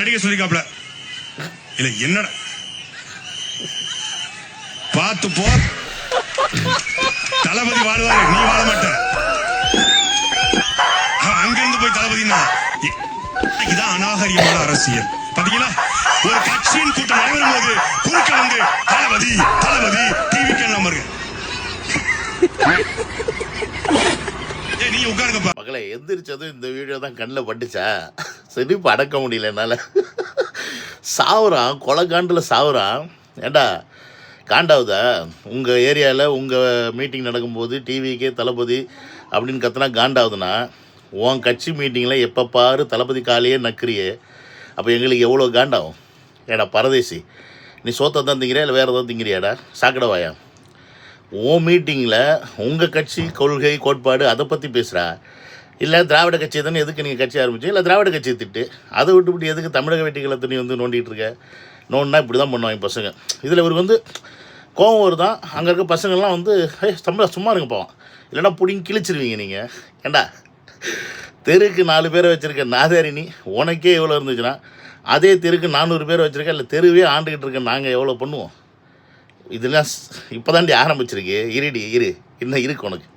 நடிகை சொல்லிக்காப்ல இல்ல என்னடா பார்த்து போ, தளபதி வாழ்வாரு, நீ வாழ மாட்ட. அங்கிருந்து போய் தளபதினா இதான் அநாகரிகமான அரசியல். பாத்தீங்களா, ஒரு கட்சியின் கூட்டம் நடைபெறும் போது குறுக்க வந்து தளபதி தளபதி டிவி நம்பருங்க. நீ உட்காருங்கப்பா. மகளை எந்திரிச்சதும் இந்த வீடியோ தான் கண்ணில் பட்டுச்சா, சிரிப்பு அடக்க முடியல என்னால். சாவுறான், கொலை காண்டில் சாவுறான். ஏண்டா காண்டாவுதா? உங்கள் ஏரியாவில் உங்கள் மீட்டிங் நடக்கும்போது டிவிக்கே தளபதி அப்படின்னு கத்துனா காண்டாவுதுன்னா, உன் கட்சி மீட்டிங்கில் எப்போ பாரு தளபதி காலையே நக்கிறியே, அப்போ எங்களுக்கு எவ்வளோ காண்டாகும்? ஏடா பரதேசி, நீ சோத்தை தான் திங்கிறியா இல்லை வேறு எதாவது திங்கிறியாடா? சாக்கடவாயா, உன் மீட்டிங்கில் உங்கள் கட்சி கொள்கை கோட்பாடு அதை பற்றி பேசுகிறா, இல்லை திராவிட கட்சியை தானே எதுக்கு நீங்கள் கட்சி ஆரம்பிச்சு, இல்லை திராவிட கட்சியை திட்டு, அதை விட்டுவிட்டு எதுக்கு தமிழக வெட்டிகளை துணி வந்து நோண்டிகிட்டு இருக்க? நோண்டினா இப்படி தான் பண்ணுவாங்க பசங்க. இதில் இவருக்கு வந்து கோவம் வருதான், அங்கே இருக்க பசங்கள்லாம் வந்து சும்மா இருங்க போவான், இல்லைனா பிடிங்கி கிழிச்சிருவீங்க நீங்கள். ஏண்டா தெருக்கு 4 பேரை வச்சுருக்க நாதாரினி, உனக்கே எவ்வளோ இருந்துச்சுன்னா அதே தெருக்கு 400 பேரை வச்சுருக்க, இல்லை தெருவே ஆண்டுக்கிட்டு இருக்க நாங்கள் எவ்வளோ பண்ணுவோம்? இதெல்லாம் இப்போ தாண்டி ஆரம்பிச்சிருக்கு. இரு இன்னும் இருக்கு உனக்கு.